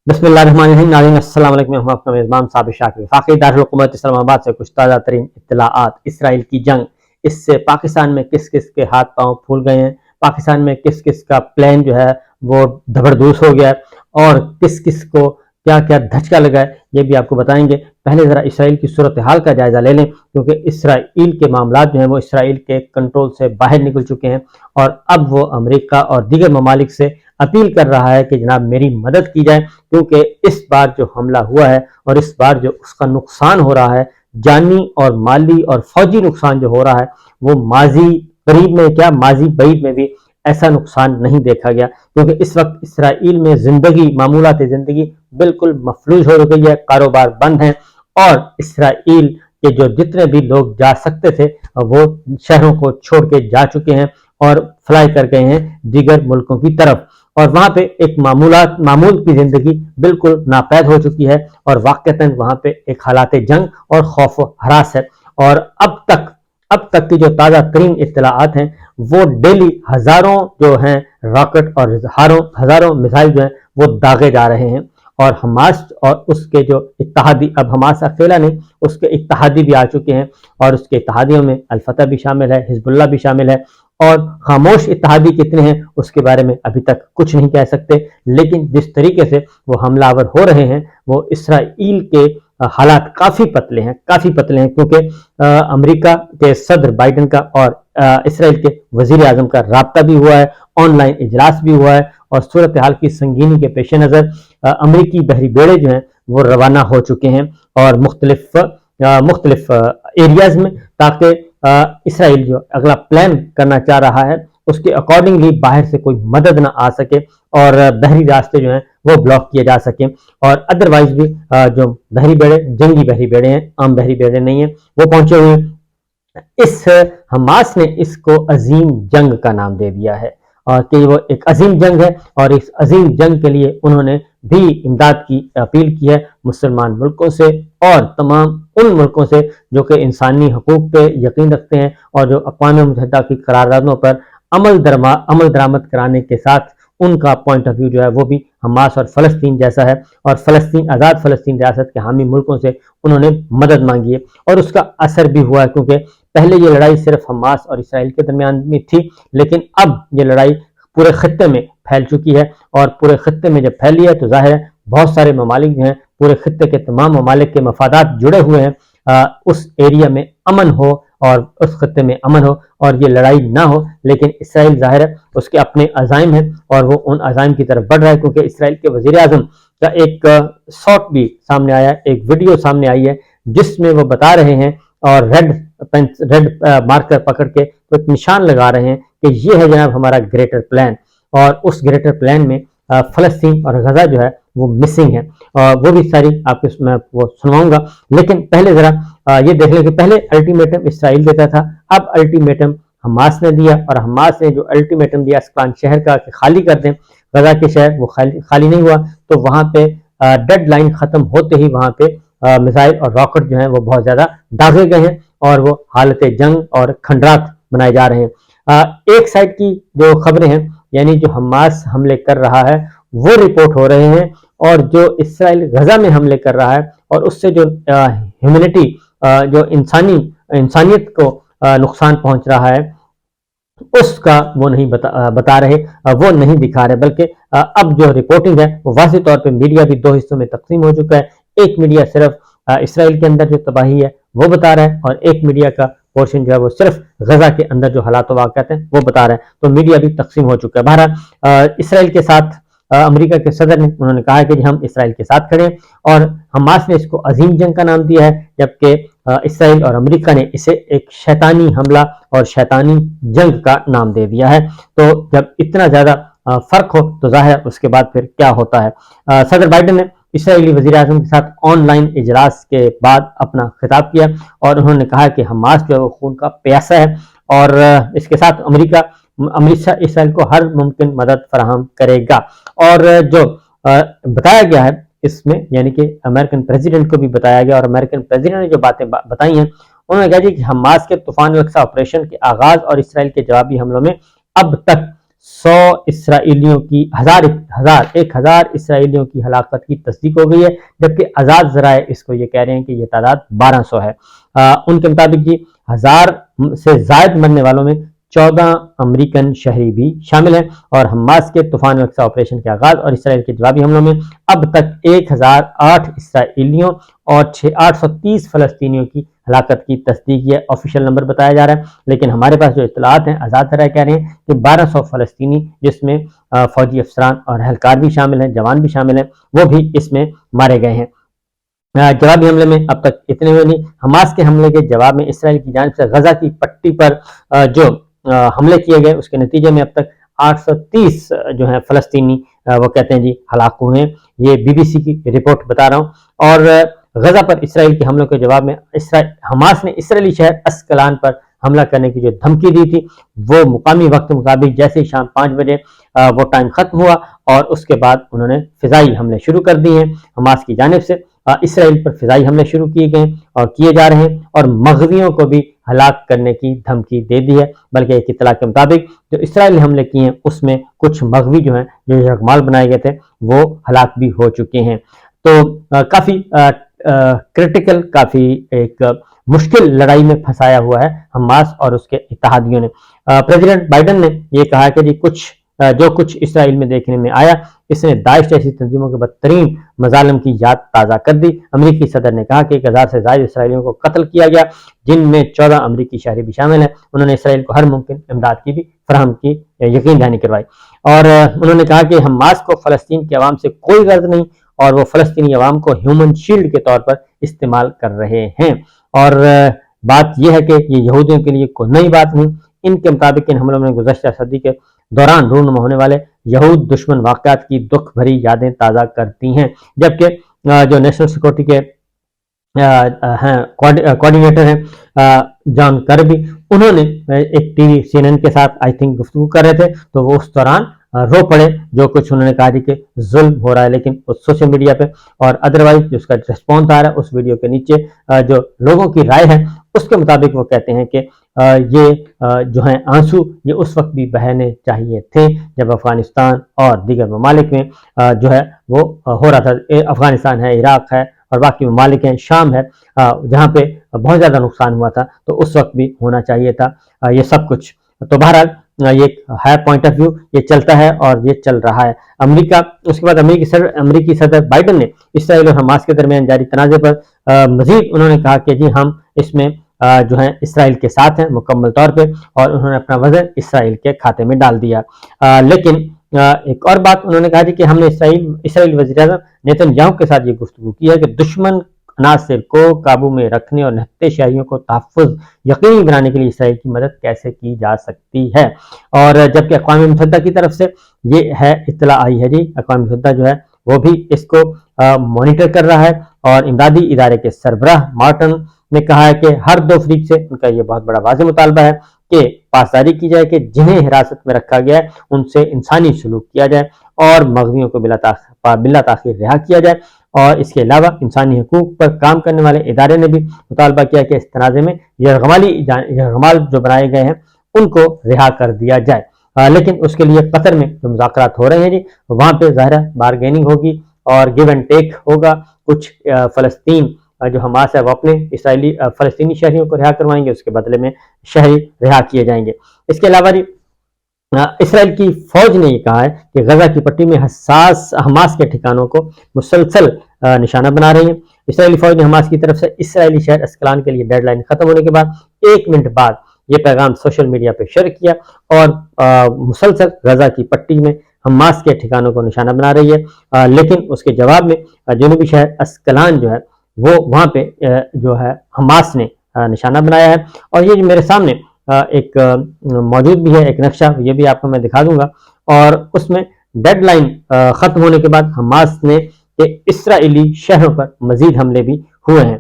بسم اللہ الرحمن الرحیم. ناظرین السلام علیکم. میں ہوں آپ کا میزبان صابر شاکر. وفاقی دارالحکومت اسلام آباد سے کچھ تازہ ترین اطلاعات. اسرائیل کی جنگ، اس سے پاکستان میں کس کس کے ہاتھ پاؤں پھول گئے ہیں، پاکستان میں کس کس کا پلان جو ہے وہ دبردوس ہو گیا ہے، اور کس کس کو کیا کیا دھچکا لگا ہے، یہ بھی آپ کو بتائیں گے. پہلے ذرا اسرائیل کی صورتحال کا جائزہ لے لیں، کیونکہ اسرائیل کے معاملات جو ہیں وہ اسرائیل کے کنٹرول سے باہر نکل چکے ہیں، اور اب وہ امریکہ اور دیگر ممالک سے اپیل کر رہا ہے کہ جناب میری مدد کی جائے، کیونکہ اس بار جو حملہ ہوا ہے اور اس بار جو اس کا نقصان ہو رہا ہے، جانی اور مالی اور فوجی نقصان جو ہو رہا ہے، وہ ماضی قریب میں کیا ماضی بعید میں بھی ایسا نقصان نہیں دیکھا گیا. کیونکہ اس وقت اسرائیل میں زندگی، معمولات زندگی بالکل مفلوج ہو گئی ہے، کاروبار بند ہیں، اور اسرائیل کے جو جتنے بھی لوگ جا سکتے تھے وہ شہروں کو چھوڑ کے جا چکے ہیں اور فلائی کر گئے ہیں دیگر ملکوں کی طرف، اور وہاں پہ ایک معمول کی زندگی بالکل ناپید ہو چکی ہے، اور واقعتاً وہاں پہ ایک حالات جنگ اور خوف و ہراس ہے. اور اب تک کی جو تازہ ترین اطلاعات ہیں وہ ڈیلی ہزاروں جو ہیں راکٹ اور ہزاروں میزائل جو ہیں وہ داغے جا رہے ہیں، اور حماس اور اس کے جو اتحادی، اب حماس اکیلا نہیں، اس کے اتحادی بھی آ چکے ہیں، اور اس کے اتحادیوں میں الفتح بھی شامل ہے، حزب اللہ بھی شامل ہے، اور خاموش اتحادی کتنے ہیں اس کے بارے میں ابھی تک کچھ نہیں کہہ سکتے. لیکن جس طریقے سے وہ حملہ آور ہو رہے ہیں، وہ اسرائیل کے حالات کافی پتلے ہیں، کیونکہ امریکہ کے صدر بائیڈن کا اور اسرائیل کے وزیر اعظم کا رابطہ بھی ہوا ہے، آن لائن اجلاس بھی ہوا ہے، اور صورتحال کی سنگینی کے پیش نظر امریکی بحری بیڑے جو ہیں وہ روانہ ہو چکے ہیں، اور مختلف ایریاز میں، تاکہ اسرائیل جو اگلا پلان کرنا چاہ رہا ہے اس کے اکارڈنگلی باہر سے کوئی مدد نہ آ سکے، اور بحری راستے جو ہیں وہ بلاک کیے جا سکیں. اور ادروائز بھی جو بحری بیڑے، جنگی بحری بیڑے ہیں، عام بحری بیڑے نہیں ہیں، وہ پہنچے ہوئے ہیں. اس حماس نے اس کو عظیم جنگ کا نام دے دیا ہے، اور کہ وہ ایک عظیم جنگ ہے، اور اس عظیم جنگ کے لیے انہوں نے بھی امداد کی اپیل کی ہے مسلمان ملکوں سے اور تمام ان ملکوں سے جو کہ انسانی حقوق پہ یقین رکھتے ہیں، اور جو اقوام متحدہ کی قراردادوں پر عمل درآمد کرانے کے ساتھ ان کا پوائنٹ آف ویو جو ہے وہ بھی حماس اور فلسطین جیسا ہے، اور آزاد فلسطین ریاست کے حامی ملکوں سے انہوں نے مدد مانگی ہے، اور اس کا اثر بھی ہوا ہے. کیونکہ پہلے یہ لڑائی صرف حماس اور اسرائیل کے درمیان میں تھی، لیکن اب یہ لڑائی پورے خطے میں پھیل چکی ہے، اور پورے خطے میں جب پھیلی ہے تو ظاہر ہے بہت سارے ممالک جو ہیں، پورے خطے کے تمام ممالک کے مفادات جڑے ہوئے ہیں، اس ایریا میں امن ہو اور اس خطے میں امن ہو اور یہ لڑائی نہ ہو. لیکن اسرائیل ظاہر ہے اس کے اپنے عزائم ہیں، اور وہ ان عزائم کی طرف بڑھ رہا ہے، کیونکہ اسرائیل کے وزیر اعظم کا ایک شاٹ بھی سامنے آیا ہے، ایک ویڈیو سامنے آئی ہے جس میں وہ بتا رہے ہیں، اور ریڈ مارکر پکڑ کے ایک نشان لگا رہے ہیں کہ یہ ہے جناب ہمارا گریٹر پلان، اور اس گریٹر پلان میں فلسطین اور غزہ جو ہے وہ مسنگ ہے، اور وہ بھی ساری آپ کو میں وہ سنواؤں گا. لیکن پہلے ذرا یہ دیکھ لیں کہ پہلے الٹیمیٹم اسرائیل دیتا تھا، اب الٹیمیٹم حماس نے دیا، اور حماس نے جو الٹیمیٹم دیا اسقلان شہر کا کہ خالی کر دیں غزہ کے شہر، وہ خالی نہیں ہوا. تو وہاں پہ ڈیڈ لائن ختم ہوتے ہی وہاں پہ میزائل اور راکٹ جو ہیں وہ بہت زیادہ داغے گئے ہیں، اور وہ حالت جنگ اور کھنڈرات بنائے جا رہے ہیں. ایک سائڈ کی جو خبریں ہیں، یعنی جو حماس حملے کر رہا ہے وہ رپورٹ ہو رہے ہیں، اور جو اسرائیل غزہ میں حملے کر رہا ہے اور اس سے جو ہیومینٹی، جو انسانیت کو نقصان پہنچ رہا ہے اس کا وہ نہیں بتا رہے، وہ نہیں دکھا رہے، بلکہ اب جو رپورٹنگ ہے وہ واضح طور پہ میڈیا بھی دو حصوں میں تقسیم ہو چکا ہے. ایک میڈیا صرف اسرائیل کے اندر جو تباہی ہے وہ بتا رہا ہے، اور ایک میڈیا کا پورشن جو ہے وہ صرف غزہ کے اندر جو حالات و واقعات ہیں وہ بتا رہے ہیں. تو میڈیا بھی تقسیم ہو چکا ہے. بہرحال اسرائیل کے ساتھ امریکہ کے صدر نے انہوں نے کہا ہے کہ ہم اسرائیل کے ساتھ کھڑے ہیں، اور حماس نے اس کو عظیم جنگ کا نام دیا ہے، جبکہ اسرائیل اور امریکہ نے اسے ایک شیطانی حملہ اور شیطانی جنگ کا نام دے دیا ہے. تو جب اتنا زیادہ فرق ہو تو ظاہر اس کے بعد پھر کیا ہوتا ہے. صدر بائیڈن نے اسرائیلی وزیر اعظم کے ساتھ آن لائن اجلاس کے بعد اپنا خطاب کیا، اور انہوں نے کہا کہ حماس جو ہے وہ خون کا پیاسا ہے، اور اس کے ساتھ امریکہ اسرائیل کو ہر ممکن مدد فراہم کرے گا. اور جو بتایا گیا ہے اس میں، یعنی کہ امریکن پریزیڈنٹ کو بھی بتایا گیا، اور امریکن پریزیڈنٹ نے جو باتیں بتائی ہیں انہوں نے کہا کہ حماس کے طوفان الاقصی آپریشن کے آغاز اور اسرائیل کے جوابی حملوں میں اب تک 100 اسرائیلیوں کی 1000 اسرائیلیوں کی ہلاکت کی تصدیق ہو گئی ہے، جبکہ آزاد ذرائع اس کو یہ کہہ رہے ہیں کہ یہ تعداد 1200 ہے۔ ان کے مطابق 1000 سے زائد مرنے والوں میں 14 امریکن شہری بھی شامل ہیں، اور حماس کے طوفان یکساں آپریشن کے آغاز اور اسرائیل کے جوابی حملوں میں اب تک 1008 اسرائیلیوں اور 830 فلسطینیوں کی ہلاکت کی تصدیق یہ آفیشیل نمبر بتایا جا رہا ہے، لیکن ہمارے پاس جو اطلاعات ہیں آزاد ذرائع کہہ رہے ہیں کہ 1200 فلسطینی، جس میں فوجی افسران اور اہلکار بھی شامل ہیں، جوان بھی شامل ہیں، وہ بھی اس میں مارے گئے ہیں۔ جوابی حملے میں اب تک اتنے ہوئے نہیں۔ حماس کے حملے کے جواب میں اسرائیل کی جانب سے غزہ کی پٹی پر جو حملے کیے گئے اس کے نتیجے میں اب تک 830 جو ہیں فلسطینی وہ کہتے ہیں ہلاک ہوئے ہیں۔ یہ بی بی سی کی رپورٹ بتا رہا ہوں۔ اور غزہ پر اسرائیل کے حملوں کے جواب میں حماس نے اسرائیلی شہر اسکلان پر حملہ کرنے کی جو دھمکی دی تھی، وہ مقامی وقت مطابق جیسے ہی شام 5 بجے وہ ٹائم ختم ہوا، اور اس کے بعد انہوں نے فضائی حملے شروع کر دیے ہیں۔ حماس کی جانب سے اسرائیل پر فضائی حملے شروع کیے گئے اور کیے جا رہے ہیں، اور مغویوں کو بھی ہلاک کرنے کی دھمکی دے دی ہے، بلکہ ایک اطلاع کے مطابق جو اسرائیل نے حملے کیے ہیں اس میں کچھ مغوی جو ہیں جو یرغمال بنائے گئے تھے وہ ہلاک بھی ہو چکے ہیں۔ تو کافی کرٹیکل، کافی ایک مشکل لڑائی میں پھنسایا ہوا ہے حماس اور اس کے اتحادیوں نے۔ پریزیڈنٹ بائیڈن نے یہ کہا کہ جو کچھ اسرائیل میں دیکھنے میں آیا، اس نے داعش جیسی تنظیموں کے بدترین مظالم کی یاد تازہ کر دی۔ امریکی صدر نے کہا کہ 1000 سے زائد اسرائیلیوں کو قتل کیا گیا، جن میں 14 امریکی شہری بھی شامل ہیں۔ انہوں نے اسرائیل کو ہر ممکن امداد کی بھی فراہم کی یقین دہانی کروائی، اور انہوں نے کہا کہ حماس کو فلسطین کے عوام سے کوئی غرض نہیں، اور وہ فلسطینی عوام کو ہیومن شیلڈ کے طور پر استعمال کر رہے ہیں۔ اور بات یہ ہے کہ یہ یہودیوں کے لیے کوئی نئی بات نہیں۔ ان کے مطابق ان حملوں میں گزشتہ صدی کے دوران رونما ہونے والے یہود دشمن واقعات کی دکھ بھری یادیں تازہ کرتی ہیں، جبکہ جو نیشنل سیکورٹی کے کوارڈینیٹر ہیں جان کربی، انہوں نے ایک ٹی وی CNN کے ساتھ آئی تھنک گفتگو کر رہے تھے، تو وہ اس دوران رو پڑے جو کچھ انہوں نے کہا کہ ظلم ہو رہا ہے، لیکن سوشل میڈیا پہ اور ادروائز جو اس کا رسپانس آ رہا ہے اس ویڈیو کے نیچے جو لوگوں کی رائے ہے اس کے مطابق وہ کہتے ہیں کہ یہ جو ہیں آنسو یہ اس وقت بھی بہنے چاہیے تھے جب افغانستان اور دیگر ممالک میں جو ہے وہ ہو رہا تھا۔ افغانستان ہے، عراق ہے اور باقی ممالک ہیں، شام ہے، جہاں پہ بہت زیادہ نقصان ہوا تھا، تو اس وقت بھی ہونا چاہیے تھا یہ سب کچھ۔ تو بہرحال یہ ہے پوائنٹ آف ویو، یہ چلتا ہے اور یہ چل رہا ہے۔ امریکہ، اس کے بعد امریکی صدر بائیڈن نے اسرائیل اور حماس کے درمیان جاری تنازع پر مزید انہوں نے کہا کہ ہم اس میں جو ہیں اسرائیل کے ساتھ ہیں مکمل طور پہ، اور انہوں نے اپنا وزن اسرائیل کے کھاتے میں ڈال دیا۔ لیکن ایک اور بات انہوں نے کہا کہ ہم نے اسرائیل وزیر اعظم نیتن یاہو کے ساتھ یہ گفتگو کی ہے کہ دشمن عناصر کو قابو میں رکھنے اور نہتے شہریوں کو تحفظ یقینی بنانے کے لیے اسرائیل کی مدد کیسے کی جا سکتی ہے۔ اور جبکہ اقوام متحدہ کی طرف سے یہ اطلاع آئی ہے اقوام متحدہ جو ہے وہ بھی اس کو مانیٹر کر رہا ہے، اور امدادی ادارے کے سربراہ مارٹن نے کہا ہے کہ ہر دو فریق سے ان کا یہ بہت بڑا واضح مطالبہ ہے کہ پاسداری کی جائے کہ جنہیں حراست میں رکھا گیا ہے ان سے انسانی سلوک کیا جائے اور مغویوں کو بلا تاخیر رہا کیا جائے۔ اور اس کے علاوہ انسانی حقوق پر کام کرنے والے ادارے نے بھی مطالبہ کیا کہ اس تنازع میں یرغمال جو بنائے گئے ہیں ان کو رہا کر دیا جائے۔ لیکن اس کے لیے قطر میں جو مذاکرات ہو رہے ہیں وہاں پہ ظاہرہ بارگیننگ ہوگی اور گیو اینڈ ٹیک ہوگا۔ کچھ فلسطین جو حماس ہے وہ اپنے فلسطینی شہریوں کو رہا کروائیں گے، اس کے بدلے میں شہری رہا کیے جائیں گے۔ اس کے علاوہ اسرائیل کی فوج نے یہ کہا ہے کہ غزہ کی پٹی میں حساس حماس کے ٹھکانوں کو مسلسل نشانہ بنا رہی ہیں۔ اسرائیلی فوج نے حماس کی طرف سے اسرائیلی شہر اسکلان کے لیے ڈیڈ لائن ختم ہونے کے بعد 1 منٹ بعد یہ پیغام سوشل میڈیا پہ شیئر کیا، اور مسلسل غزہ کی پٹی میں حماس کے ٹھکانوں کو نشانہ بنا رہی ہے۔ لیکن اس کے جواب میں جنوبی شہر اسکلان جو ہے وہ وہاں پہ جو ہے حماس نے نشانہ بنایا ہے۔ اور یہ جو میرے سامنے ایک موجود بھی ہے ایک نقشہ، یہ بھی آپ کو میں دکھا دوں گا، اور اس میں ڈیڈ لائن ختم ہونے کے بعد حماس نے اسرائیلی شہروں پر مزید حملے بھی ہوئے ہیں۔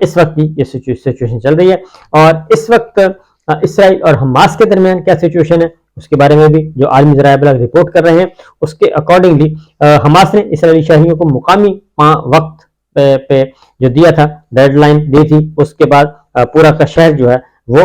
اس وقت بھی یہ سچویشن چل رہی ہے، اور اس وقت اسرائیل اور حماس کے درمیان کیا سچویشن ہے اس کے بارے میں بھی جو عالمی ذرائع ابلاغ رپورٹ کر رہے ہیں اس کے اکارڈنگلی حماس نے اسرائیلی شہریوں کو مقامی وقت پہ جو دیا تھا ڈیڈ لائن دی تھی، اس کے بعد پورا کا شہر جو ہے وہ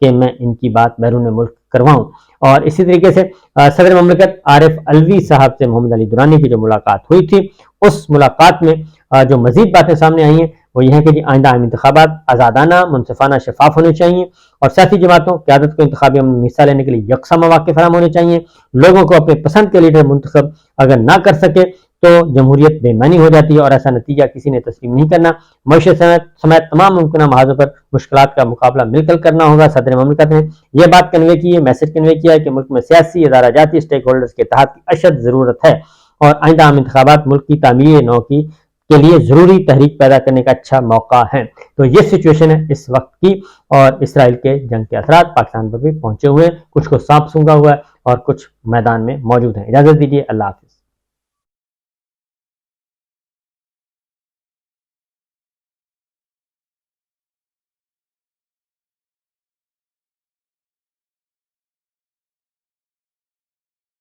کہ میں ان کی بات بیرون ملک کرواؤں۔ اور اسی طریقے سے صدر مملکت عارف علوی صاحب سے محمد علی درانی کی جو ملاقات ہوئی تھی، اس ملاقات میں جو مزید باتیں سامنے آئی ہیں وہ یہ ہے کہ آئندہ عام انتخابات آزادانہ، منصفانہ، شفاف ہونے چاہیے اور سیاسی جماعتوں قیادت کو انتخابی عمل میں حصہ لینے کے لیے یکساں مواقع فراہم ہونے چاہیے۔ لوگوں کو اپنے پسند کے لیڈر منتخب اگر نہ کر سکے تو جمہوریت بے معنی ہو جاتی ہے اور ایسا نتیجہ کسی نے تسلیم نہیں کرنا۔ معیشت سمیت تمام ممکنہ محاذوں پر مشکلات کا مقابلہ مل کر کرنا ہوگا۔ صدر مملکت نے یہ بات کنوے کی ہے، میسج کنوے کیا ہے کہ ملک میں سیاسی، ادارہ جاتی، اسٹیک ہولڈرز کے اتحاد کی اشد ضرورت ہے اور آئندہ عام انتخابات ملک کی تعمیر نو کے لیے ضروری تحریک پیدا کرنے کا اچھا موقع ہے۔ تو یہ سچویشن ہے اس وقت کی، اور اسرائیل کے جنگ کے اثرات پاکستان پر بھی پہنچے ہوئے ہیں، کچھ کو سانپ سونگھا ہوا ہے اور کچھ میدان میں موجود ہیں۔ اجازت دیجیے، اللہ حافظ۔